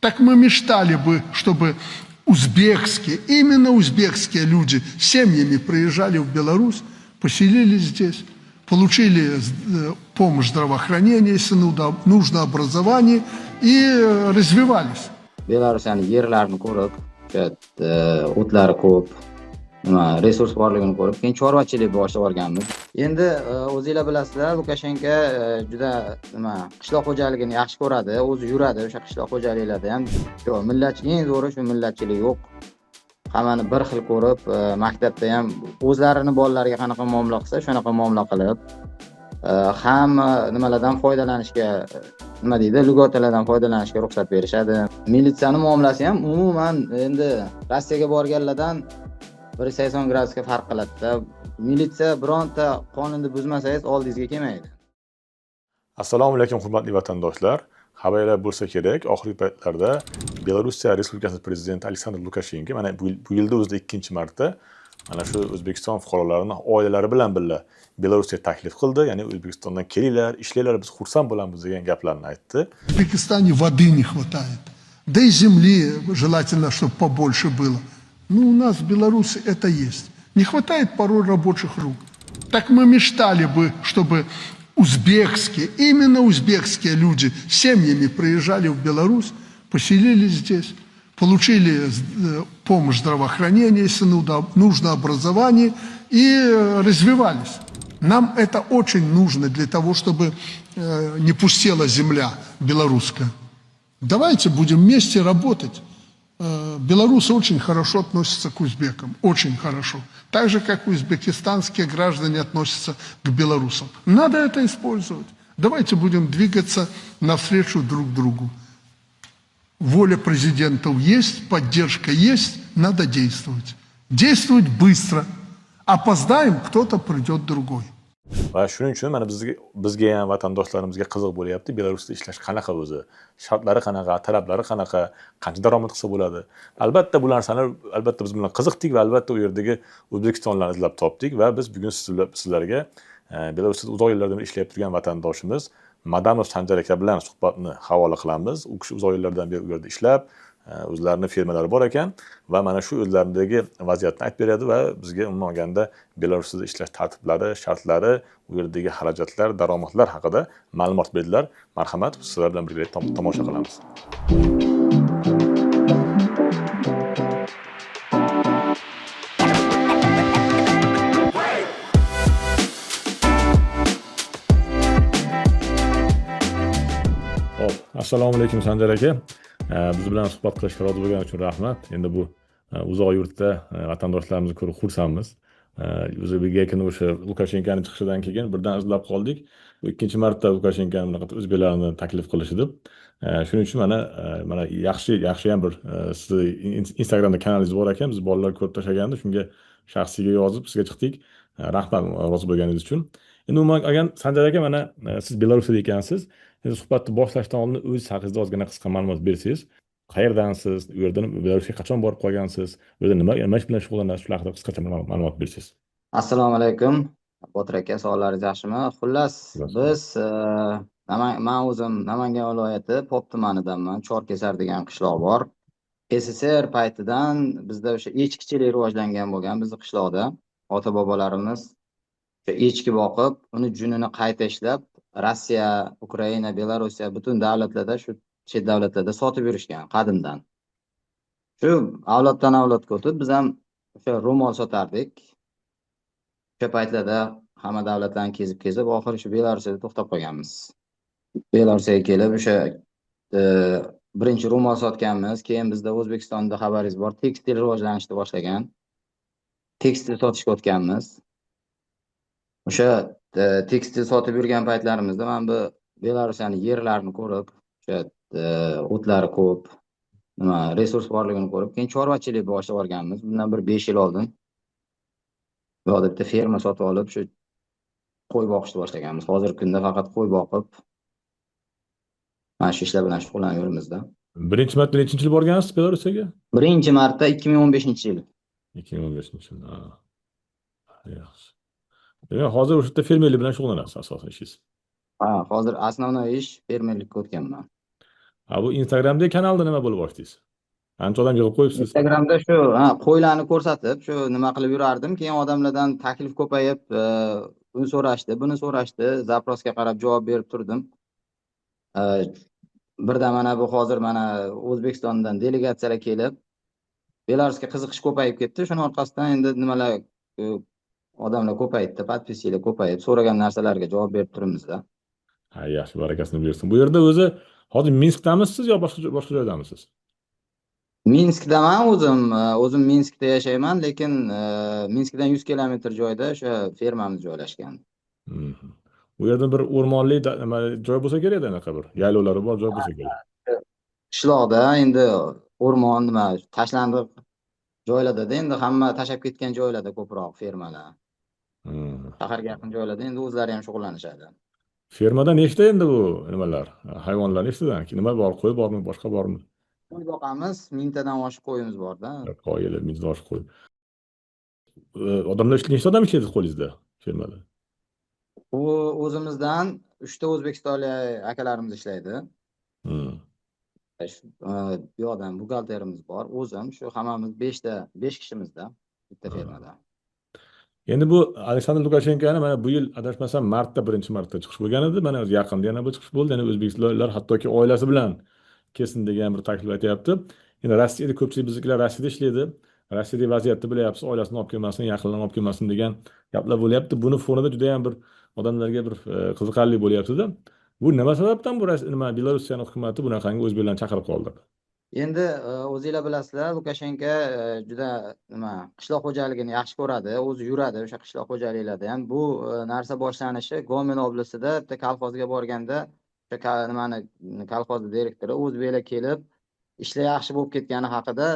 Так мы мечтали бы, чтобы именно узбекские люди с семьями приезжали в Беларусь, поселились здесь, получили помощь здравоохранения, если нужно образование, и развивались. Belarusning yerlarini ko'rib, o'tlari ko'p, resurs borligini ko'rib, keyin chorvachilik boshlab olganmiz. Endi o'zingizlar bilasizlar, Lukashenko juda qishloq xo'jaligini yaxshi ko'radi, o'zi yuradi o'sha qishloq xo'jaliklarda ham. Eng zo'ri shu millatchilik yo'q. Hammani bir xil ko'rib, maktabda ham o'zlarini bolalariga qanaqa muomala qilsa, shunaqa muomala qilib, hamma nimalardan foydalanishga, lyotalardan foydalanishga ruxsat berishadi. Militsiyani muomalasi ham umuman endi Rossiyaga borganlardan 180 gradusga farq qiladi-da. Militsiya bironta qonunni buzmasangiz oldingizga kelmaydi. Assalomu alaykum hurmatli vatandoshlar. Xabarlar bo'lsa kerak, oxirgi paytlarda Belorussiya Respublikasi prezidenti Aleksandr Lukashenko mana bu yilda o'zida 2-marta mana shu O'zbekiston fuqarolarini oilalari bilan birga Belarusga taklif qildi. Ya'ni O'zbekistondan kelinglar, ishlanglar, biz xursand bo'lamiz degan gaplarni aytdi. В Узбекистане воды не хватает. Да и земли желательно, чтобы побольше было. Ну, у нас в Беларуси это есть. Не хватает порой рабочих рук. Так мы мечтали бы, чтобы именно узбекские люди с семьями приезжали в Беларусь, поселились здесь, получили помощь здравоохранения, если нужно образование, и развивались. Нам это очень нужно для того, чтобы не пустела земля белорусская. Давайте будем вместе работать. Белорусы очень хорошо относятся к узбекам, очень хорошо. Так же, как узбекистанские граждане относятся к белорусам. Надо это использовать. Давайте будем двигаться навстречу друг другу. Воля президентов есть, поддержка есть, надо действовать. Действовать быстро. Опоздаем, кто-то придет другой. Va shuning uchun mana bizga ham vatandoshlarimizga qiziq bo'lyapti. Belarusda ishlash qanaqa o'zi? Shartlari qanaqa, talablari qanaqa, qancha daromad qilsa bo'ladi? Albatta bu narsalar biz bilan qiziqdik va albatta u yerdagi O'zbekistonlarni izlab topdik va biz bugun sizlarga Belarusda uzoq yillardan beri ishlayib turgan vatandoshimiz Madanov Sanjar aka bilan suhbatni havola qilamiz. U kishi uzoq yillardan beri u yerda ishlab, o'zlarining firmalari bor ekan va mana shu o'zlaridagi vaziyatni aytib beradi va bizga umuman olganda Belarusda ishlash tartiblari, shartlari, u yerdagi xarajatlar, daromadlar haqida ma'lumot berdilar. Marhamat, sizlar bilan birga tomosha qilamiz. Assalomu alaykum Sanjar aka. Biz bilan suhbat qilishga rozi bo'lgani uchun rahmat. Endi bu uzoq yurtda vatandoshlarimizni ko'rib xursandmiz. O'zbekga o'sha Lukashenkoning chiqishidan keyin birdan izlab qoldik. Bu 2-marta Lukashenkoning bunaqa o'zbeklarni taklif qilishi deb. Shuning uchun mana yaxshi ham bir sizni Instagramda kanalingiz bor ekan. Biz bolalar ko'rib tashlagandi, shunga shaxsiyga yozib sizga chiqdik. Rahmat rozi bo'lganingiz uchun. Endi umuman olgan Sanjar aka, mana siz Belarusda ekansiz. Suhbatni boshlashdan oldin o'zingiz haqingizda ozgina qisqa ma'lumot bersangiz, qayerdansiz, u yerdan Belarusga qachon borib qolgansiz, u yerda nima ish bilan shug'ullanasiz, shular haqida qisqacha ma'lumot bersangiz. Assalomu alaykum. Botir aka, savollaringiz yaxshimi? Xullas, biz men o'zim Namangan viloyati Pop tumanidanman. Chorkesar degan qishloq bor. SSR paytidan bizda o'sha echkichilik rivojlangan bo'lgan bizning qishloqda. Ota-bobolarimiz echki boqib, uni junini qayta ishlab Rossiya, Ukraina, Belorussiya butun davlatlarda, shu chet davlatlarda sotib yurishgan qadimdan. Shu avloddan avlodga o'tib, biz ham o'sha ro'mol sotardik. O'sha paytlarda hamma davlatlarni kezib, oxiri shu Belarusda to'xtab qolganmiz. Belarusga kelib o'sha birinchi ro'mol sotganmiz, keyin bizda O'zbekistonda xabaringiz bor, tekstil rivojlanishni boshlagan. Tekstil sotishga o'tganmiz. O'sha tekstil sotib yurgan paytlarimizda men bu Belarusning yerlarini ko'rib, o'sha o'tlari ko'p, resurs borligini ko'rib, keyin chorvachilik boshlab olganmiz. Bundan bir 5 yil oldin bu yerda bitta ferma sotib olib, shu qo'y boqishni boshlaganmiz. Hozirgi kunda faqat qo'y boqib mana shu ishlar bilan shug'ullanib yuribmiz-da. Birinchi marta nechinchi yil borgansiz Belarusga? Birinchi marta 2015-yil. 2015-yil. Yaxshi. Demak, hozir o'sha yerda fermerlik bilan shug'ullanasiz asosan ishingiz. Hozir основной ish fermerlikka o'tganman. Bu Instagramdagi kanalda nima bo'lib boshdingiz? Ancha odam yig'ib qo'yibsiz. Instagramda shu qo'ylarni ko'rsatib, shu nima qilib yurardim. Keyin odamlardan taklif ko'payib, uni so'rashdi, buni so'rashdi, zaprosga qarab javob berib turdim. E, Birda mana bu hozir mana O'zbekistondan delegatsiyalar kelib, Belarusga qiziqish ko'payib ketdi. Shuning orqasidan endi nimalar odamlar ko'payibdi, podpischilar ko'payib, so'ragan narsalarga javob berib turamizda. Ha, yaxshi, barakasini bersin. Bu yerda o'zi hozir Minskdamisiz yo boshqa joydamisiz? Minskdaman o'zim Minskda yashayman, lekin Minskdan 100 kilometr joyda o'sha fermamiz joylashgan. Mhm. Bu yerda bir o'rmonli nima joy bo'lsa kerak-da, anaqa bir yaylovlari bor joy bo'lsa kerak. Qishloqda endi o'rmon nima tashlandiq joylarda endi hamma tashlab ketgan joylarda ko'proq fermalar. Mhm. Shaharga yaqin joylarda endi o'zlari ham shug'ullanishadi. Fermada nechta endi bu nimalar, hayvonlar nechtadan? Nima bor, qo'y bormi, boshqa bormi? Qo'y boqamiz, 1000tadan oshiq qo'yimiz borda. Qo'ylar, mizdosh qo'y. Odamlar nechta odam ishlaydi qo'lingizda fermada? U o'zimizdan 3 ta o'zbekistonlik akalarimiz ishlaydi. Hmm. Bu yoqdan buxgalterimiz bor. O'zim shu hammamiz 5 kishimizda bitta fermada. Endi bu Aleksandr Lukashenkoni mana bu yil adashmasam martda birinchi marta chiqish bo'lgan edi. Mana yaqinda yana bir chiqish bo'ldi. Yana o'zbekistonliklar hattoki oilasi bilan kelsin degan bir taklif aytyapti. Endi Rossiyada ko'pchilik biznikilar Rossiyada ishlaydi. Rossiyadagi vaziyatni bilyapsiz, oilasini olib kelmasin, yaqinlarini olib kelmasin degan gaplar bo'lyapti. Buni fonida juda ham bir odamlarga bir qiziqarli bo'lyapti-da. Bu nima sababdan bu nima Belarusiyani hukumati bunaqangi o'zbeklarni chaqirib qoldi? Endi o'zinglar bilasizlar, Lukashenko juda nima qishloq xo'jaligini yaxshi ko'radi, o'zi yuradi o'sha qishloq xo'jaliklarda ham. Bu narsa boshlanishi Gomen oblastida bitta kolxozga borganda, o'sha nimani kolxozni direktori o'zbeklar kelib, ishlar yaxshi bo'lib ketgani haqida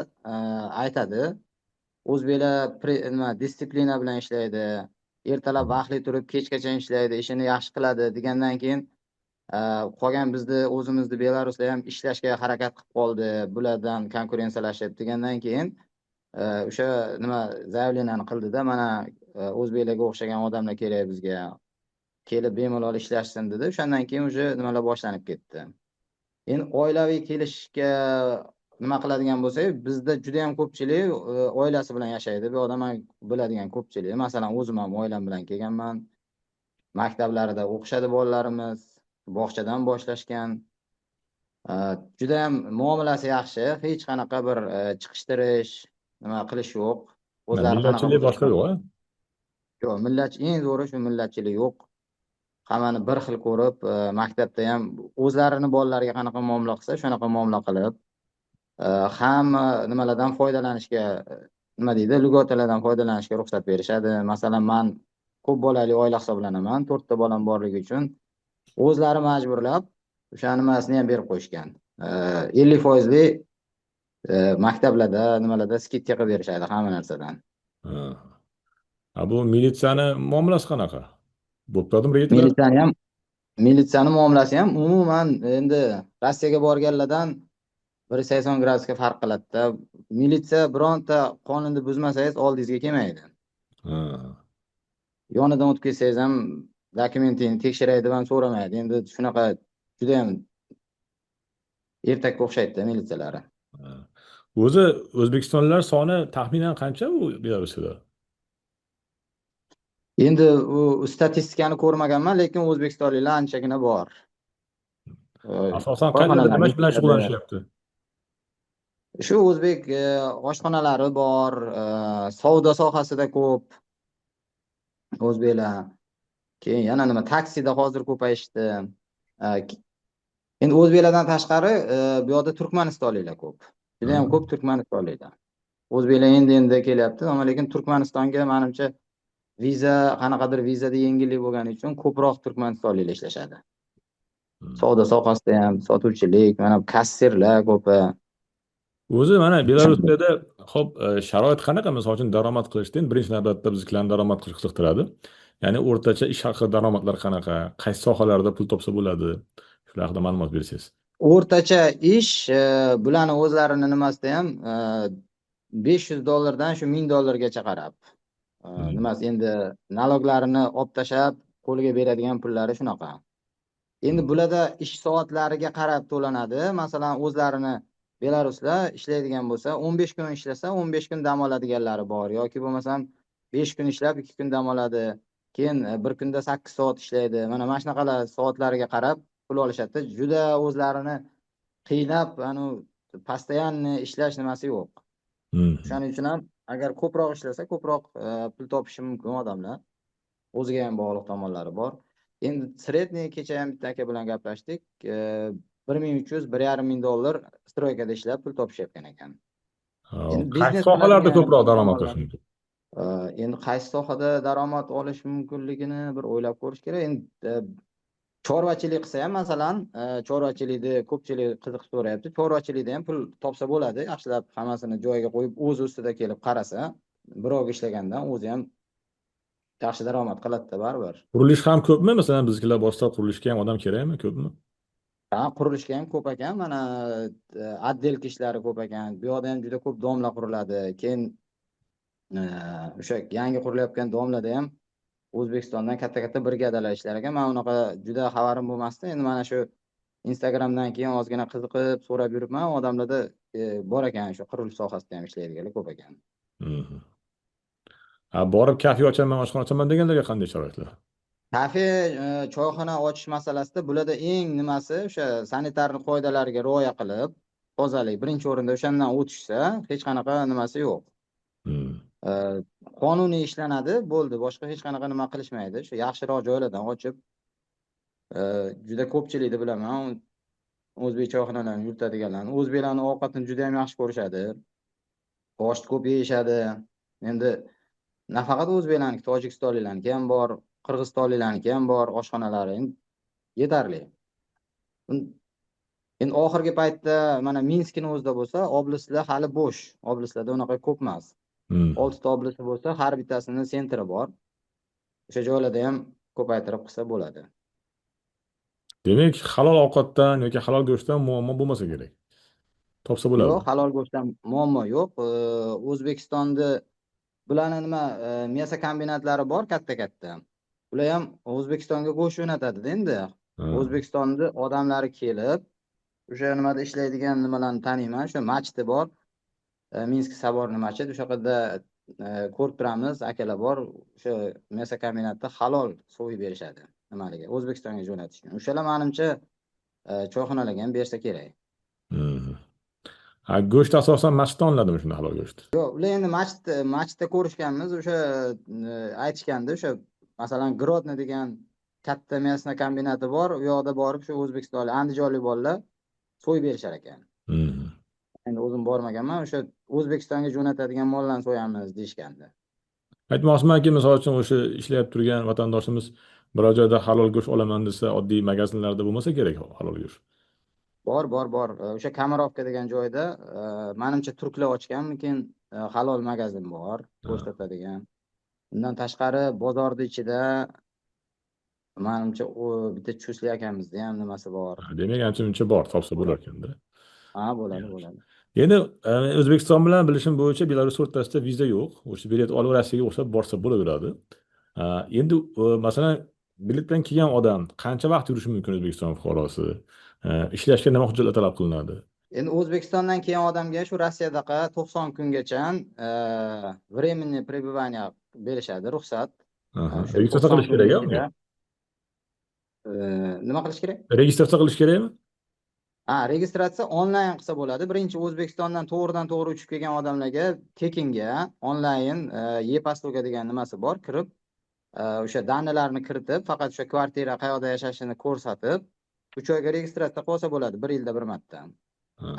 aytadi. O'zbeklar nima disiplina bilan ishlaydi, ertalab vaqtli turib kechgacha ishlaydi, ishini yaxshi qiladi degandan keyin qolgan bizni o'zimizni Belarusda ham ishlashga harakat qilib qoldi, bulardan konkurentsiyalashib degandan keyin o'sha nima zaявленияni qildida, mana o'zbeklarga o'xshagan odamlar kerak bizga, kelib bemalol ishlashsin dedi. O'shandan keyin уже nimalar boshlanib ketdi. Endi oilaviy kelishga nima qiladigan bo'lsak, bizda juda ham ko'pchilik oilasi bilan yashaydi. Bu odam biladigan ko'pchilik. Masalan, o'zim ham oilam bilan kelganman. Maktablarida o'qishadi bolalarimiz. Bog'chadan boshlashgan. Juda ham muomalasi yaxshi, hech qanaqa bir chiqishtirish, nima qilish yo'q. O'zlari qanaqa Millatchilik boshqa yo'q, a? Yo'q, eng zo'ri shu millatchilik yo'q. Hammani bir xil ko'rib, maktabda ham o'zlarini bolalariga qanaqa muomala qilsa, shunaqa muomala qilib, hamma nimalardan foydalanishga, nima deydi, lyotalardan foydalanishga ruxsat berishadi. Masalan, men ko'p bolali oila hisoblanaman, 4 ta bolam borligi uchun o'zlari majburlab o'sha nimasini ham berib qo'yishgan. 50% maktablarda, nimalarda skidka qilib berishadi hamma narsadan. Bu militsiyani muomalasi qanaqa? Bo'lib turdim reytinglar. Militsiyani muomalasi ham umuman endi Rossiyaga borganlardan 180 gradusga farq qiladi-da. Militsiya bironta qonunni buzmasangiz oldingizga kelmaydi. Yonidan o'tib ketsangiz ham dokumentingni tekshiraydi ham so'ramaydi. Endi shunaqa juda ham ertakka o'xshaydi militsiyalari. O'zi O'zbekistonliklar soni taxminan qancha bu Belarusda? Endi u statistikani ko'rmaganman, lekin o'zbekistonliklar anchagina bor. Asosan qanday nima ish bilan shug'ullanishyapti? Shu o'zbek oshxonalari bor, savdo sohasida ko'p o'zbeklar. Keyin yana nima taksida hozir ko'payishdi. Endi o'zbeklardan tashqari bu yoqda turkmanistonliklar ko'p. Juda ham ko'p turkmanistonliklar. O'zbeklar endi kelyapti, ammo lekin Turkmanistonga menimcha qanaqadir vizada yengillik bo'lgani uchun ko'proq turkmanistonliklar ishlashadi. Savdo sohasida ham sotuvchilik, mana kassirlar ko'pi. O'zi mana Belarusda xo'p, sharoit qanaqa? Misol uchun daromad qilishdan birinchi navbatda bizlarni daromad qilish qiziqtiradi. Ya'ni o'rtacha ish haqi daromadlar qanaqa? Qaysi sohalarda pul topsa bo'ladi? Shular haqida ma'lumot bersangiz. O'rtacha ish bularni o'zlarini nimasida ham $500 dan shu $1000 gacha qarab. Nimasi endi naloglarini olib tashab qo'liga beradigan pullari shunaqa. Endi bularda ish soatlariga qarab to'lanadi. Masalan, o'zlarini belaruslar ishlaydigan bo'lsa, 15 kun ishlasa, 15 kun dam oladiganlari bor yoki bo'lmasam 5 kun ishlab 2 kun dam oladi. Keyin bir kunda 8 soat ishlaydi. Mana shunaqalar soatlariga qarab pul olishadi. Juda o'zlarini qiynab, постоянно ishlash nimasi yo'q. Shuning uchun ham agar ko'proq ishlasa, ko'proq pul topishi mumkin odamlar. O'ziga ham bog'liq tomonlari bor. Endi sredniy kecha ham bitta aka bilan gaplashdik. 1300-1,5 ming dollar stroykada ishlab pul topishayotgan ekan. Endi Qaysi biznes sohalarda biladigan ko'proq daromad tomonlar- olish mumkin? Endi qaysi sohada daromad olish mumkinligini bir o'ylab ko'rish kerak. Endi chorvachilik qilsa ham masalan, chorvachilikni ko'pchilik qiziqib so'rayapti. Chorvachilikda ham pul topsa bo'ladi. Yaxshilab hammasini joyiga qo'yib, o'z ustida kelib qarasa, birovga ishlagandan o'zi ham yaxshi daromad qiladi-da baribir. Qurilish ham ko'pmi? Masalan, biznikilar boshqa qurilishga ham odam kerakmi, ko'pmi? Ha, qurilishga ham ko'p ekan. Mana отделка ishlari ko'p ekan. Bu yoqda ham juda ko'p domla quriladi. Keyin o'sha yangi qurilayotgan domlarda ham O'zbekistondan katta-katta brigadalar ishlar ekan. Men unaqa juda xabarim bo'lmasdi. Endi mana shu Instagramdan keyin ozgina qiziqib so'rab yuribman. Odamlarda bor ekan, shu qurilish sohasida ham ishlaydiganlar ko'p ekan. Borib kafe ochaman, oshxona ochaman deganlarga qanday sharoitlar? Kafe, choyxona ochish masalasida bularda eng nimasi o'sha sanitarniy qoidalarga rioya qilib, tozalik birinchi o'rinda o'shandan o'tishsa, hech qanaqa nimasi yo'q. Qonuniy ishlanadi, bo'ldi. Boshqa hech qanaqa nima qilishmaydi. Shu yaxshiroq joylardan ochib, juda ko'pchilikni bilaman. O'zbek choyxonalarni yuritadiganlarni, o'zbeklarning ovqatini juda ham yaxshi ko'rishadi. Osh ko'p yeyishadi. Endi nafaqat o'zbeklarniki, tojikistonliklarniki ham bor, qirg'izistonliklarniki ham bor oshxonalari. Yetarli. Endi oxirgi paytda mana Minskning o'zida bo'lsa, oblastlar hali bo'sh. Oblastlarda unaqa ko'p emas. 6 ta oblast bo'lsa, har bittasini sentri bor. O'sha joylarda ham ko'paytirib qilsa bo'ladi. Demak, halol ovqatdan yoki halol go'shtdan muammo bo'lmasa kerak. Topsa bo'ladi. Yo'q, halol go'shtdan muammo yo'q. O'zbekistonda bularning meso kombinatlari bor katta-katta. Ular ham O'zbekistonga go'sht jo'natadi endi. O'zbekistonda odamlari kelib, o'sha nimada ishlaydigan nimalarni taniyman. O'sha machti bor. Minsk Saborniy machit. O'sha yerda ko'rib turamiz, akalar bor. O'sha meso kombinatda halol so'yib berishadi. Nimaliga? O'zbekistonga jo'natishgan. O'shalar menimcha choyxonalarga ham bersa kerak. Go'sht asosan machitdan olinadimi shunda halol go'sht? Yo'q, ular endi machitda ko'rishganmiz. O'sha aytishganda, o'sha masalan Grodno degan katta meso kombinati bor. U yoqda borib shu o'zbekistonlik, andijonlik bolalar so'yib berishar ekan. Endi o'zim bormaganman. O'sha O'zbekistonga jo'natadigan mollarni so'yamiz deyishgandi. Aytmoqchimanki, misol uchun o'sha ishlayib turgan vatandoshimiz biror joyda halol go'sht olaman desa, oddiy magazinlarda bo'lmasa kerak halol go'sht. Bor. O'sha Kamarovka degan joyda menimcha turklar ochganmikin, halol magazin bor, go'sht sotadigan. Undan tashqari bozorning ichida menimcha bitta Chusli akamizni ham nimasi bor. Demak, ancha-muncha bor, topsa bo'lar ekanda. Ha, bo'ladi. Endi O'zbekiston bilan bilishim bo'yicha Belarus o'rtasida viza yo'q. O'sha bilet olib Rossiyaga o'xshab borsa bo'laveradi. Endi masalan, biletdan kelgan odam qancha vaqt yurishi mumkin O'zbekiston fuqarosi? Ishlashga nima hujjatlar talab qilinadi? Endi O'zbekistondan kelgan odamga shu Rossiyadaqa 90 kungacha временное пребывание berishadi, ruxsat. Registratsiya qilish kerakmi? Nima qilish kerak? Registratsiya qilish kerakmi? Registratsiya onlayn qilsa bo'ladi. Birinchi O'zbekistondan to'g'ridan-to'g'ri uchib kelgan odamlarga tekinga onlayn e-pastoga degan nimasi bor, kirib o'sha danlalarni kiritib, faqat o'sha kvartira qayerda yashashini ko'rsatib, 3 oyga registratsiya qilsa bo'ladi, 1 yilda bir marta.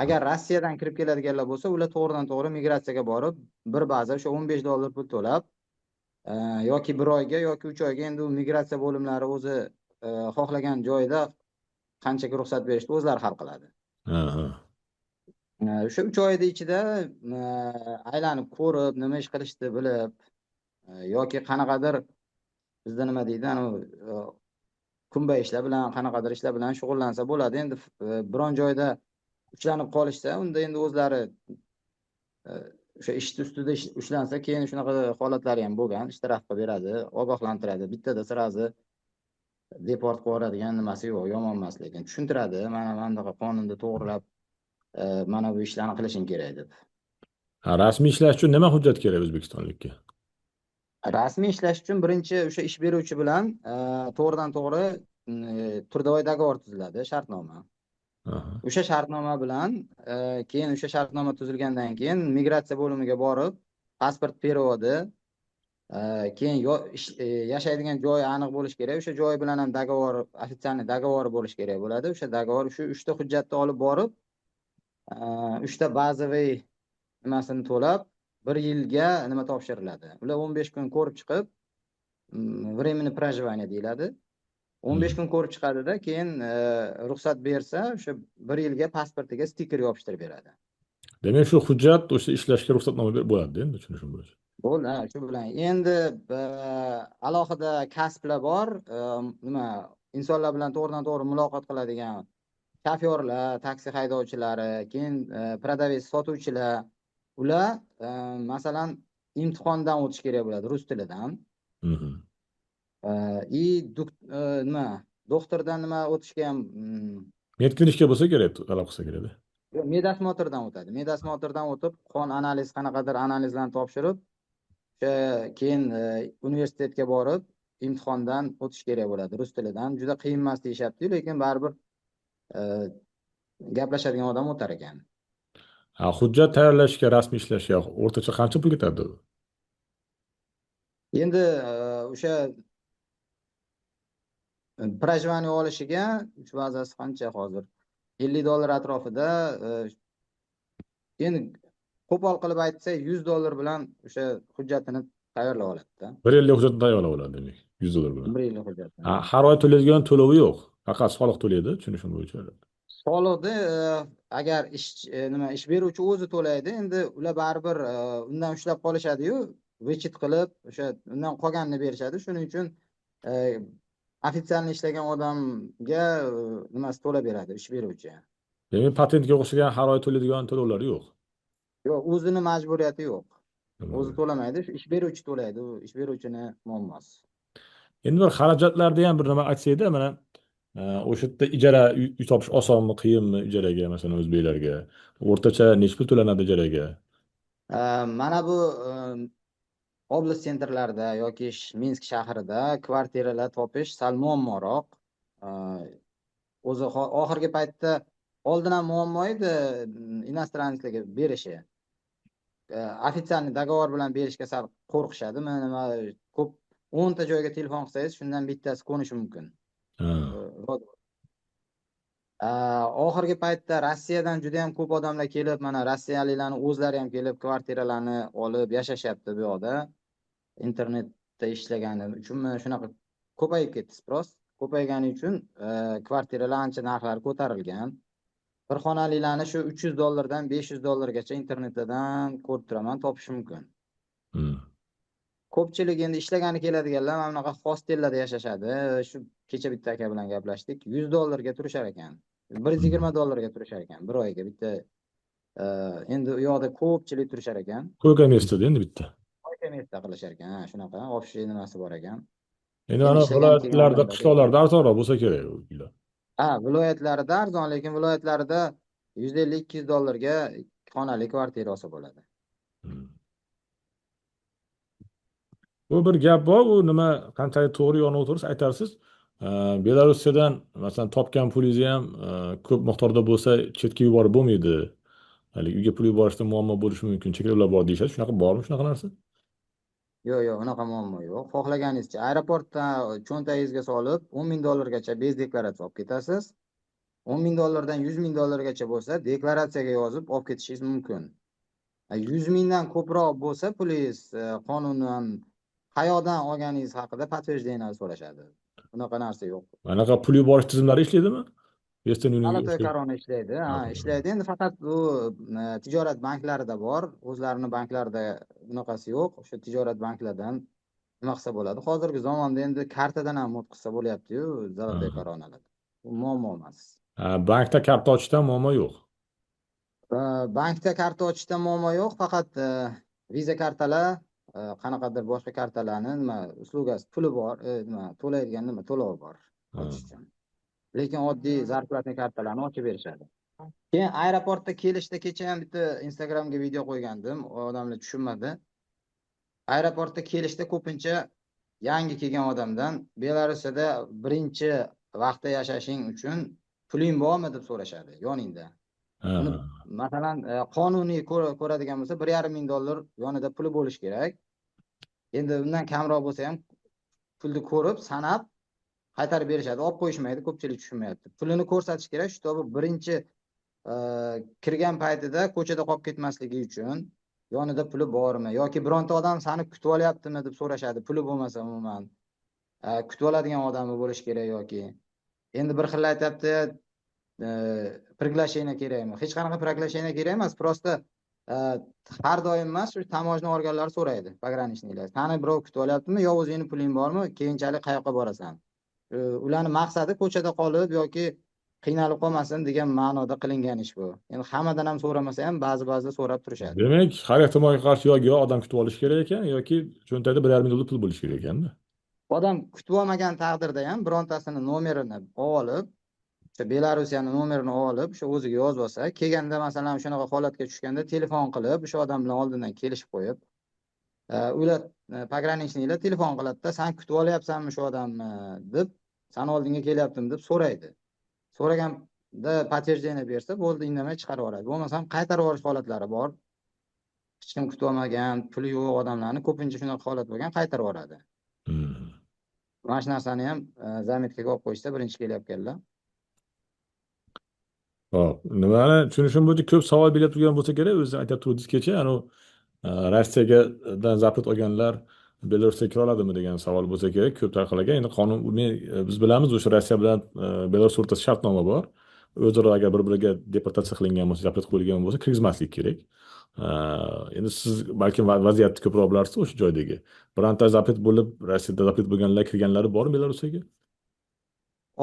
Agar Rossiyadan kirib keladiganlar bo'lsa, ular to'g'ridan-to'g'ri migratsiyaga borib, bir baza o'sha $15 pul to'lab, yoki 1 oyga yoki 3 oyga endi migratsiya bo'limlari o'zi xohlagan joyda qanchaga ruxsat berishni o'zlari hal qiladi. O'sha 3 oyda ichida aylanib ko'rib, nima ish qilishni bilib, yoki qanaqadir bizda nima deydi, kunbay ishlar bilan, qanaqadir ishlar bilan shug'ullansa bo'ladi. Endi biron joyda ushlanib qolishsa, unda endi o'zlari o'sha ish ustida ushlansa, keyin shunaqa holatlari ham bo'lgan, ish tarafga beradi, ogohlantiradi. Bittada sirazi deport qilib yuboradigan nimasi yo'q, yomon emas, lekin tushuntiradi, mana bunaqa qonunda to'g'rilab mana bu ishlarni qilishing kerak deb. Rasmiy ishlash uchun nima hujjat kerak o'zbekistonlikka? Rasmiy ishlash uchun birinchi o'sha ish beruvchi bilan to'g'ridan to'g'ri turdovoy dogovor tuziladi, shartnoma. Aha. O'sha shartnoma bilan keyin o'sha shartnoma tuzilgandan keyin migratsiya bo'limiga borib, pasport perevodi, keyin yashaydigan joyi aniq bo'lishi kerak. O'sha joy bilan ham dogovor, ofitsialniy dogovor bo'lishi kerak bo'ladi. O'sha dogovor shu 3 ta hujjatni olib borib, 3 ta bazaviy nimasini to'lab, 1 yilga nima topshiriladi. Ular 15 kun ko'rib chiqib, временный проживание deyiladi. 15 kun ko'rib chiqadida, keyin ruxsat bersa, o'sha 1 yilga pasportiga stiker yopishtirib beradi. Demak, shu hujjat o'sha ishlashga ruxsatnoma bo'ladi endi, tushunishim bo'yicha. Bo'ldi, shu bilan. Endi alohida kasblar bor, nima, insonlar bilan to'g'ridan to'g'ri muloqot qiladigan shofyorlar, taksi haydovchilari, keyin prodaves sotuvchilar, ular masalan imtihondan o'tish kerak bo'ladi, rus tilidan. Nima, doktordan nima o'tishga ham Medklinishga bo'lsa kerak, talab qilsa kerak. medosmotrdan o'tadi. Medosmotrdan o'tib, qon analiz, qanaqadir analizlarni topshirib, o'sha keyin universitetga borib, imtihondan o'tish kerak bo'ladi, rus tilidan. Juda qiyin emas deyishyapti, lekin baribir gaplashadigan odam o'tar ekan. Hujjat tayyorlashga, rasmiy ishlashga o'rtacha qancha pul ketadi? Endi o'sha проживание olishiga uch bazasi qancha hozir? $50 atrofida. Endi qo'pol qilib aytsa, $100 bilan o'sha hujjatini tayyorlab oladi-da. 1 yillik hujjatni tayyorlab oladi demak, $100 bilan. 1 yillik hujjatni. Har oy to'laydigan to'lovi yo'q. Faqat soliq to'laydi, tushunishim bo'yicha. Soliqni agar ish beruvchi o'zi to'laydi, endi ular baribir undan ushlab qolishadi-yu, vechit qilib, o'sha undan qolganini berishadi. Shuning uchun ofitsialniy ishlagan odamga nimasi to'lab beradi, ish beruvchi. Demak, patentga o'xshagan har oy to'laydigan to'lovlar yo'q. Yo'q, o'zini majburiyati yo'q. O'zi to'lamaydi, ish beruvchi to'laydi, u ish beruvchini muammosi. Endi bir xarajatlarda ham bir nima aytsa-edi, mana o'sha yerda ijara uy topish osonmi, qiyinmi ijaraga, masalan o'zbeklarga? O'rtacha necha pul to'lanadi ijaraga? Mana bu oblast sentrlarida yoki Minsk shahrida kvartiralar topish sal muammoroq. O'zi oxirgi paytda oldin ham muammo edi, inostranslarga berishi. Ofitsialniy dogovor bilan berishga sal qo'rqishadi. Mana ko'p 10 ta joyga telefon qilsangiz, shundan bittasi qo'nishi mumkin. Oxirgi paytda Rossiyadan juda ham ko'p odamlar kelib, mana rossiyaliklarning o'zlari ham kelib kvartiralarni olib yashashyapti bu yoqda. Internetda ishlagani uchunmi shunaqa ko'payib ketdi sпрос. Ko'paygani uchun kvartiralar ancha narxlari ko'tarilgan. Bir xonaliklarni shu $300 dan $500 internetdan ko'rib turaman, topish mumkin. Ko'pchilik endi ishlagani keladiganlar mana bunaqa hostellarda yashashadi. Shu kecha bitta aka bilan gaplashdik. $100 ga turishar ekan. $120 ga turishar ekan bir oyga bitta. Endi u yoqda ko'pchilik turishar ekan. Ko'ka mestada endi bitta. Ko'ka mesda qilishar ekan, shunaqa общий nimasi bor ekan. Endi mana viloyatlarda, qishloqlarda arzonroq bo'lsa kerak uylar. Viloyatlarda arzon, lekin viloyatlarda $150-200 ga xonali kvartira olsa bo'ladi. Bu bir gap bor, u nima qanchalik to'g'ri yo noto'g'ri aytarsiz. Belarusiyadan masalan topgan pulingizni ham ko'p miqdorda bo'lsa chetga yuborib bo'lmaydi. Hali uyga pul yuborishda muammo bo'lishi mumkin, cheklovlar bor deyishadi. Shunaqa bormi, shunaqa narsa? Yo'q, unaqa muammo yo'q. Xohlaganingizcha aeroportda cho'ntagingizga solib $10,000 gacha bez deklaratsiya olib ketasiz. $10,000 dan $100,000 gacha bo'lsa, deklaratsiyaga yozib olib ketishingiz mumkin. 100,000 dan ko'proq bo'lsa, pulingiz qonunan qayoqdan olganingiz haqida подтверждение so'rashadi. Bunaqa narsa yo'q. Anaqa pul yuborish tizimlari ishlaydimi? Albatta korona ishlaydi. Ishlaydi. Endi faqat bu tijorat banklarida bor. O'zlarining banklarida bunaqasi yo'q. O'sha tijorat banklaridan nima qilsa bo'ladi. Hozirgi zamonda endi kartadan ham o'tkazsa bo'lyapti-yu, zavodda koronalar. Bu muammo emas. Bankda karta ochishda muammo yo'q. Bankda karta ochishda muammo yo'q, faqat viza kartalar, qanaqadir boshqa kartalarning nima uslugasi, puli bor, nima to'laydigan nima to'lovi bor. Ha. ochish uchun. Lekin oddiy zarplatniy kartalarni ochib berishadi. Keyin aeroportda kelishda kecha ham bitta Instagramga video qo'ygandim, odamlar tushunmadi. Aeroportda kelishda ko'pincha yangi kelgan odamdan Belarusda birinchi vaqtda yashashing uchun puling bormi deb so'rashadi yoningda. Ha, Uni ha. masalan qonuniy ko'radigan bo'lsa 1,5 ming dollar yonida puli bo'lishi kerak. Endi undan kamroq bo'lsa ham pulni ko'rib, sanab qaytarib berishadi. Olib qo'yishmaydi, ko'pchilik tushunmayapti. Pulini ko'rsatish kerak, shu to'g'ri birinchi kirgan paytida ko'chada qolib ketmasligi uchun yonida puli bormi yoki bironta odam seni kutib olyaptimi deb so'rashadi. Puli bo'lmasa umuman kutib oladigan odami bo'lishi kerak yoki endi bir xil aytibdi приглашение kerakmi? Hech qanaqa приглашение kerak emas, просто har doim emas, shu tamojna organlari so'raydi, pogranichniklar. Seni birov kutib olyaptimi yo o'zingning puling bormi? Keyinchalik qayoqqa borasan? Ularning maqsadi ko'chada qolib yoki qiynalib qolmasin degan ma'noda qilingan ish bu. Endi hammadan ham so'ramasa ham ba'zida so'rab turishadi. Demak, har ehtimolga qarshi yoki odam kutib olish kerak ekan yoki cho'ntagida 1,5 ming dollar pul bo'lishi kerak ekanda. Odam kutib olmagan taqdirda ham birontasini nomerini olib, o'sha Belarusiyani nomerini olib, o'sha o'ziga yozib olsa, kelganda masalan shunaqa holatga tushganda telefon qilib, o'sha odam bilan oldindan kelishib qo'yib, ular pogranichniklar telefon qiladi-da, "Sen kutib olyapsanmi shu odamni?" deb, "Sen oldinga kelyaptim" deb so'raydi. So'raganda подтверждение bersa, bo'ldi, indamay chiqarib yuboradi. Bo'lmasam qaytarib yuborish holatlari bor. Hech kim kutib olmagan, puli yo'q odamlarni ko'pincha shunaqa holat bo'lgan, qaytarib yuboradi. Mana shu narsani ham zametkaga olib qo'yishsa, birinchi kelyapganlar. Hop, nimani tushunishim bo'yicha ko'p savol berib turgan bo'lsa kerak, o'zi aytib turibsiz kecha, Rossiyadan zapret olganlar Belarusga kira oladimi degan savol bo'lsa kerak, ko'p tarqalgan. Endi qonun biz bilamiz, o'sha Rossiya bilan Belarus o'rtasida shartnoma bor. O'zaro agar bir-biriga deportatsiya qilingan bo'lsa, zapret qo'yilgan bo'lsa, kirgizmaslik kerak. Endi siz balki vaziyatni ko'proq bilarsiz o'sha joydagi. Bironta zapret bo'lib, Rossiyada zapret bo'lganlar kirganlari bormi Belarusga?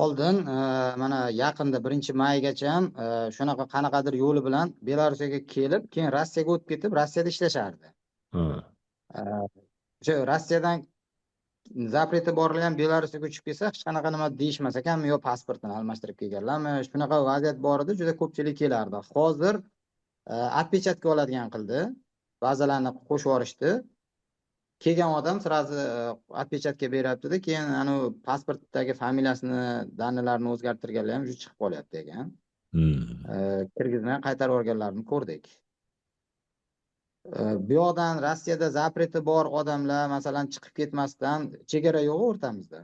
Oldin mana yaqinda 1-maygacha ham shunaqa qanaqadir yo'li bilan Belarusga kelib, keyin Rossiyaga o'tib ketib, Rossiyada ishlashardi. O'sha Rossiyadan zapreti borlar ham Belarusga ko'chib kelsa, hech qanaqa nima deyishmas ekanmi, yo pasportini almashtirib kelganlarmi? Shunaqa vaziyat bor edi, juda ko'pchilik kelardi. Hozir отпечатка oladigan qildi. Ba'zilarni qo'shib yuborishdi. Kelgan odam sirazi отпечатка beryapti-da, keyin anu pasportdagi familiyasini, danlarini o'zgartirganlar ham chiqib qolyapti ekan. Kirgizmay qaytarib yuborganlarni ko'rdik. Bu yoqdan Rossiyada zapreti bor odamlar masalan chiqib ketmasdan, chegara yo'q o'rtamizda.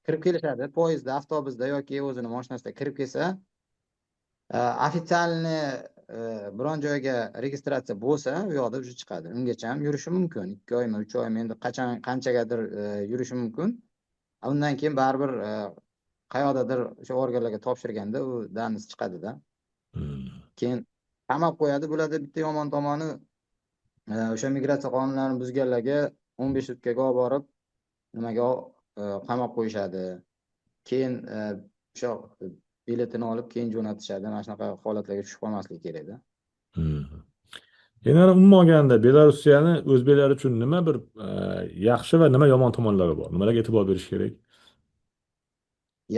Kirib kelishadi, poyezdda, avtobusda yoki o'zini mashinasida kirib kelsa, ofitsialniy biron joyga registratsiya bo'lsa, u yoqda o'zi chiqadi. Ungacha ham yurishi mumkin. 2 oymi, 3 oymi, endi qanchagadir yurishi mumkin. Undan keyin baribir qayoqdadir o'sha organlarga topshirganda u danisi chiqadi-da. Keyin qamab qo'yadi. Bularda bitta yomon tomoni o'sha migratsiya qonunlarini buzganlarga 15 sutkaga olib borib nimaga qamab qo'yishadi. Keyin o'sha biletini olib keyin jo'natishadi. Mana shunaqa holatlarga tushib qolmaslik kerak-da. Yana umuman olganda Belarusiyani o'zbeklar uchun nima bir yaxshi va nima yomon tomonlari bor? Nimalarga e'tibor berish kerak?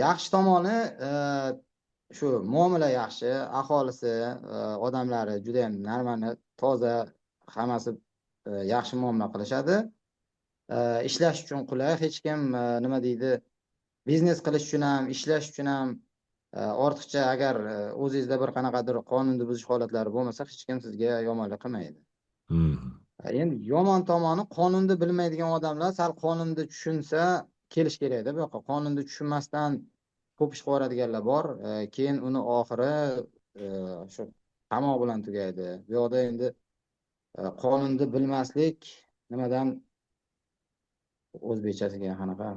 Yaxshi tomoni shu muomala yaxshi, aholisi, odamlari juda ham normal, toza, hammasi yaxshi muomala qilishadi. Ishlash uchun qulay, hech kim nima deydi, biznes qilish uchun ham, ishlash uchun ham ortiqcha agar o'zingizda bir qanaqadir qonunni buzish holatlari bo'lmasa, hech kim sizga yomonlik qilmaydi. Endi yomon tomoni qonunni bilmaydigan odamlar sal qonunni tushunsa kelish kerak-da. Bu yoqqa qonunni tushunmasdan ko'p ish qiladiganlar bor. Keyin uni oxiri shu qamoq bilan tugaydi. Bu yoqda endi qonunni bilmaslik nimadan o'zbekchasiga qanaqa?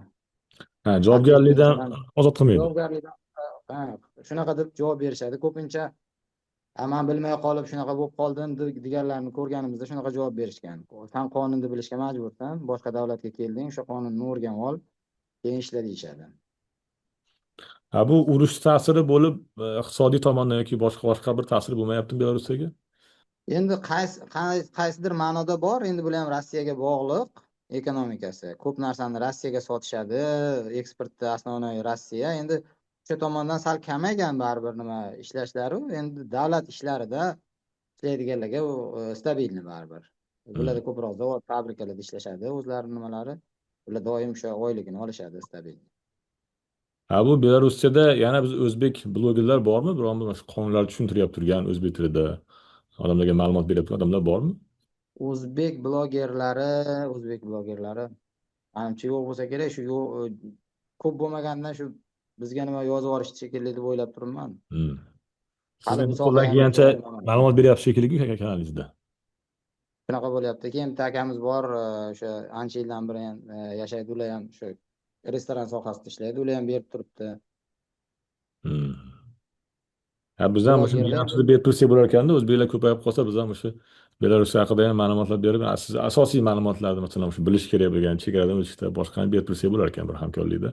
Javobgarlikdan ozod qilmaydi. Javobgarlikdan shunaqa deb javob berishadi. Ko'pincha men bilmay qolib shunaqa bo'lib qoldim deganlarni ko'rganimizda shunaqa javob berishgan. Sen qonunni bilishga majbursan, boshqa davlatga kelding, o'sha qonunni o'rganib ol, keyin ishla deyishadi. Bu urush ta'siri bo'lib, iqtisodiy tomondan yoki boshqa bir ta'siri bo'lmayaptimi Belarusga? Endi qaysidir ma'noda bor. Endi bular ham Rossiyaga bog'liq. ekonomikasi. Ko'p narsani Rossiyaga sotishadi, eksportda основной Rossiya. Endi o'sha tomondan sal kamaygan baribir nima ishlashlari, endi davlat ishlarida ishlaydiganlarga u stabilni baribir. Bularda ko'proq zavod, fabrikalarda ishlashadi, o'zlari nimalari. Ular doim o'sha oyligini olishadi stabil. Ha, bu Belarusiyada yana biz o'zbek blogerlar bormi? Biron bir qonunlarni tushuntiryapti turgan o'zbek tilida odamlarga ma'lumot berayotgan odamlar bormi? O'zbek blogerlari ancha yo'q bo'lsa kerak, shu ko'p bo'lmagandan shu bizga nima yozib yuborishdi shekilli deb o'ylab turibman. Hmm. Siz Hali endi bu sohada qo'ldan ham kelgancha o'zim ma'lumot beryapsiz shekilli kanalingizda. shunaqa bo'lyapti. Keyin bitta akamiz bor, o'sha ancha yildan beri ham yashaydi, ular ham shu restoran sohasida ishlaydi, ular ham berib turibdi. Hmm. Ha, biz ham o'sha Blogerlar menimcha berib tursak bo'lar ekanda, o'zbeklar ko'payib qolsa biz ham o'sha Belarus haqida ham ma'lumotlar berib, siz asosiy ma'lumotlarni masalan o'sha bilish kerak bo'lgan chegaradan o'tishda boshqani berib tursak bo'lar ekan bir hamkorlikda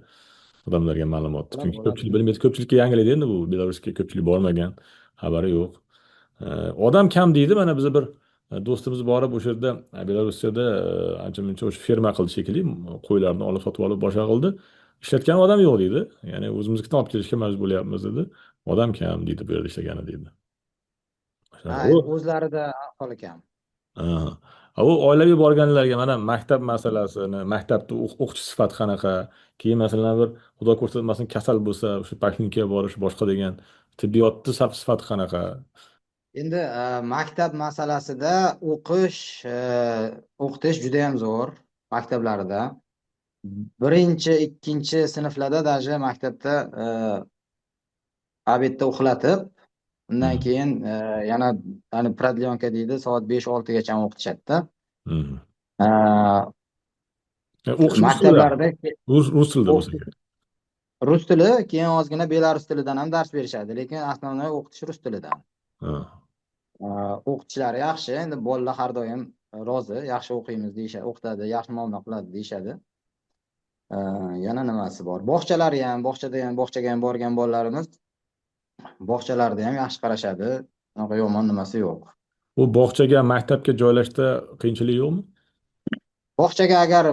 odamlarga ma'lumot. Chunki ko'pchilik bilmaydi, ko'pchilikka yangilik endi bu Belarusga ko'pchilik bormagan, xabari yo'q. Odam kam deydi, mana biz bir do'stimiz borib o'sha yerda Belarusiyada ancha muncha o'sha ferma qildi shekilli, qo'ylarni olib sotib olib boshqa qildi. Ishlatgan odam yo'q deydi. Ya'ni o'zimiznikidan olib kelishga majbur bo'lyapmiz dedi. Odam kam deydi bu yerda ishlagani deydi. o'zlarida ahvoli kam. Aha. U oilaviy borganlarga mana maktab masalasini, maktabda o'qituvchi sifati qanaqa, keyin masalan bir xudo ko'rsatmasin kasal bo'lsa o'sha poliklinikaga borish boshqa degan tibbiyotni sifati qanaqa? Endi maktab masalasida o'qitish juda ham zo'r maktablarida. Birinchi, ikkinchi sinflarda даже maktabda obedda uxlatib, undan keyin yana prodlyonka deydi, soat 5-6 gacha o'qitishadi-da. O'qish Maktablarda rus tilida bo'lsa kerak. rus tili, keyin ozgina belarus tilidan ham dars berishadi, lekin основной o'qitish rus tilidan. O'qituvchilari yaxshi, endi bolalar har doim rozi, yaxshi o'qiymiz deyishadi, o'qitadi, yaxshi muomala qiladi deyishadi. Yana nimasi bor? Bog'chalari ham, bog'chaga ham borgan bolalarimiz bog'chalarda ham yaxshi qarashadi. Unaqa yomon nimasi yo'q. Bu bog'chaga, maktabga joylashda qiyinchilik yo'qmi? Bog'chaga agar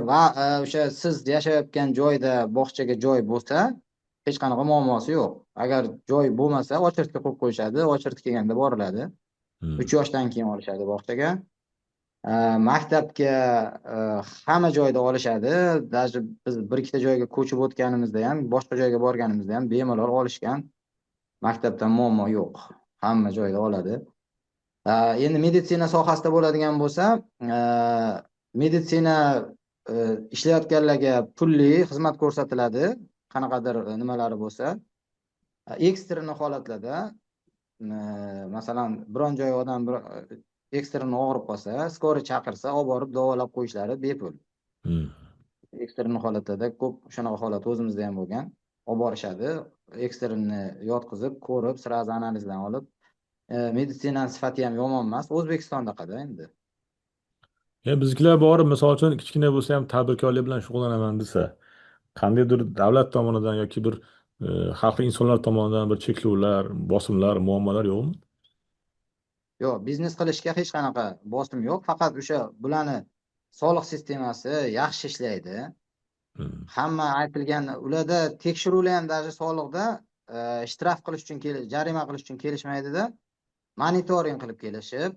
o'sha siz yashayotgan joyda bog'chaga joy bo'lsa, hech qanaqa muammosi yo'q. Agar joy bo'lmasa, очередьga qo'yib qo'yishadi, очередь kelganda boriladi. 3 yoshdan keyin olishadi bog'chaga. Maktabga hamma joyda olishadi. Даже biz bir ikkita joyga ko'chib o'tganimizda ham, boshqa joyga borganimizda ham bemalol olishgan. Maktabdan muammo yo'q. Hamma joyda oladi. Endi meditsina sohasida bo'ladigan bo'lsa, meditsina ishlayotganlarga pulli xizmat ko'rsatiladi. Qanaqadir nimalari bo'lsa, ekstern holatlarda masalan biron joy odam ekstern og'rib qolsa, skori chaqirsa, olib borib davolab qo'yishlari bepul. Ekstern holatlarda ko'p shunaqa holat o'zimizda ham bo'lgan. Olib borishadi, eksternni yotqizib, ko'rib, sразу analizdan olib, meditsina sifati ham yomon emas. O'zbekistondaqada endi. Biznikilar borib, misol uchun kichkina bo'lsa ham tadbirkorlik bilan shug'ullanaman desa, qandaydir davlat tomonidan yoki bir xalqli insonlar tomonidan bir cheklovlar, bosimlar, muammolar yo'qmi? Yo'q, biznes qilishga hech qanaqa bosim yo'q, faqat o'sha bularni soliq sistemasi yaxshi ishlaydi. Hamma aytilgan, ularda tekshiruvlar ham даже soliqda shtraf qilish uchun jarima qilish uchun kelishmaydida, monitoring qilib kelishib,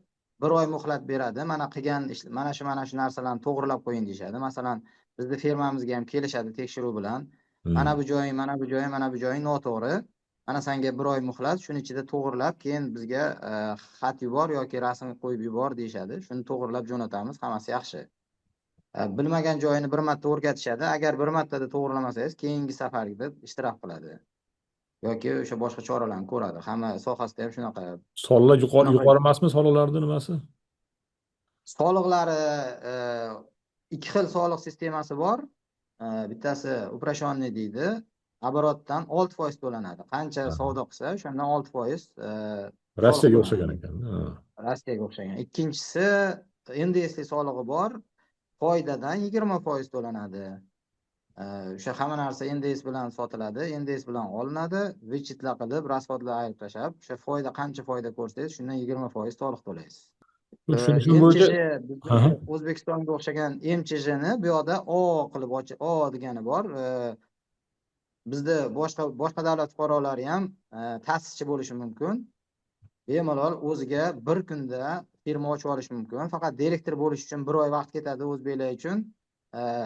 1 oy muhlat beradi. Mana qilgan mana shu narsalarni to'g'rilab qo'ying deyshadi. Masalan, bizda firmamizga ham kelishadi tekshiruv bilan. Mana bu joying noto'g'ri. Mana senga 1 oy muhlat, shuning ichida to'g'rilab, keyin bizga xat yubor yoki rasm qo'yib yubor deyshadi. Shuni to'g'rilab jo'natamiz, hammasi yaxshi. Bilmagan joyini bir marta o'rgatishadi. Agar bir martada to'g'rilamasangiz, keyingi safarda ishtirok qiladi. Yoki o'sha boshqa choralarni ko'radi. Hamma sohasida ham shunaqa. Soliqlar yuqori emasmi soliqlarning nimasi? Soliqlari 2 xil soliq sistemasi bor. Bittasi uprashonniy deydi. Оборотdan 6% to'lanadi. Qancha savdo qilsa, o'shandan 6% Rossiyaga o'xshagan ekan. Rossiyaga o'xshagan. Ikkinchisi NDSli solig'i bor. Foydadan 20% to'lanadi. O'sha hamma narsa NDS bilan sotiladi, NDS bilan olinadi, vechitlar qilib, rasxodlar ayirib tashab, o'sha foyda qancha foyda ko'rsangiz, shundan 20% soliq to'laysiz. tushunishim bo'yicha, MChJ bizni ha, O'zbekistonga o'xshagan MChJni bu yoqda O qilib O degani bor. Bizda boshqa davlat fuqarolari ham ta'sischi bo'lishi mumkin. Bemalol o'ziga bir kunda firma ochib olish mumkin. Faqat direktor bo'lish uchun 1 oy vaqt ketadi o'zbeklar uchun.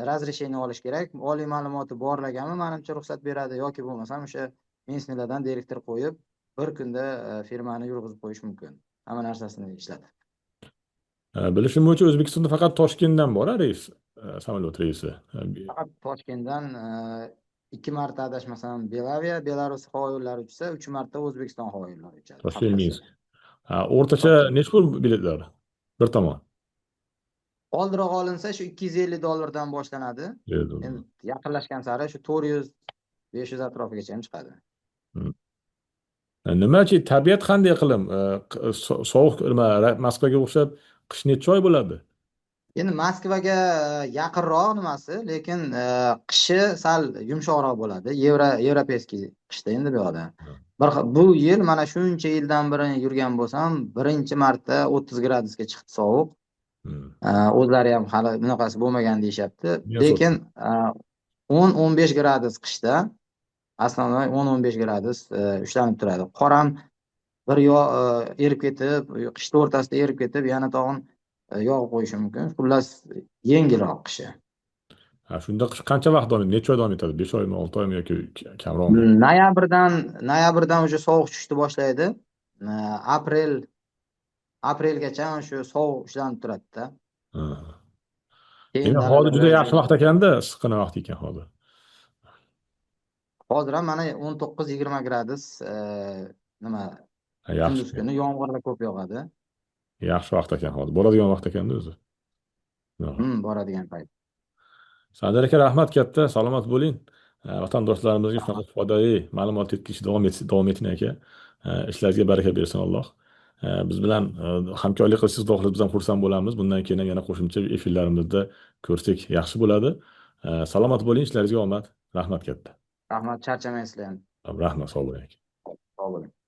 Razрешение olish kerak. Oliy ma'lumoti borlargami menimcha ruxsat beradi yoki bo'lmasam o'sha menslardan direktor qo'yib bir kunda firmani yurg'izib qo'yish mumkin. Hamma narsasini ishlatib. bilishim bo'yicha O'zbekistonda faqat Toshkentdan bor reys, samolyot reysi. Faqat Toshkentdan 2 marta adashmasam Belarus havo yo'llari uchsa, 3 marta O'zbekiston havo yo'llari uchadi. Toshkent Minsk. O'rtacha nechi pul biletlar? Bir tomon. Oldiroq olinsa shu $250 boshlanadi. Endi yaqinlashgan sari shu 400-500 atrofigacha ham chiqadi. Nimachi tabiat qanday iqlim? Sovuq nima Moskvaga o'xshab qish necha oy bo'ladi? Endi Moskvaga yaqinroq nimasi, lekin qishi sal yumshoqroq bo'ladi. Yevropeyskiy qishda endi bu yoqda. Bu yil mana shuncha yildan beri yurgan bo'lsam, birinchi marta 30 gradusga chiqdi sovuq. O'zlari ham hali bunaqasi bo'lmagan deyishyapti. Lekin 10-15 gradus qishda, asnonoy 10-15 gradus ushlanib turadi. Qor ham bir erib ketib, qishning o'rtasida erib ketib, yana tog'in yog'ib qo'yishi mumkin. Xullas, yengilroq qishi. Shunda qish qancha vaqt davom etadi? Necha oy davom etadi? 5 oymi, 6 oymi yoki kamroqmi? Noyabrdan o'sha sovuq tushishni boshlaydi. Aprelgacha shu sovuq ushlanib turadi-da. Endi hozir juda yaxshi vaqt ekanda, issiqqina vaqt ekan hozir. Hozir ham mana 19-20 gradus nima kunduz kuni yomg'irlar ko'p yog'adi. Yaxshi vaqt ekan hozir. Boradigan vaqt ekanda o'zi. Boradigan payt. Sardor aka, rahmat katta, salomat bo'ling. Vatandoshlarimizga shunaqa foydali ma'lumot yetkazishda davom eting aka. Ishlaringizga baraka bersin Alloh. Biz bilan hamkorlik qilsangiz Xudo xohlasa biz ham xursand bo'lamiz. Bundan keyin ham yana qo'shimcha efirlarimizda ko'rsak yaxshi bo'ladi. Salomat bo'ling, ishlaringizga omad. Rahmat katta. Rahmat, charchamaysizlar ham. Rahmat, sog' bo'ling. Sog' bo'ling.